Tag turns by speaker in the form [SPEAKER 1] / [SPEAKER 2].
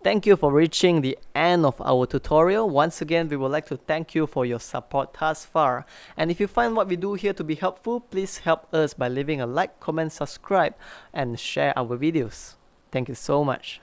[SPEAKER 1] Thank you for reaching the end of our tutorial. Once again, we would like to thank you for your support thus far. And if you find what we do here to be helpful, please help us by leaving a like, comment, subscribe, and share our videos. Thank you so much.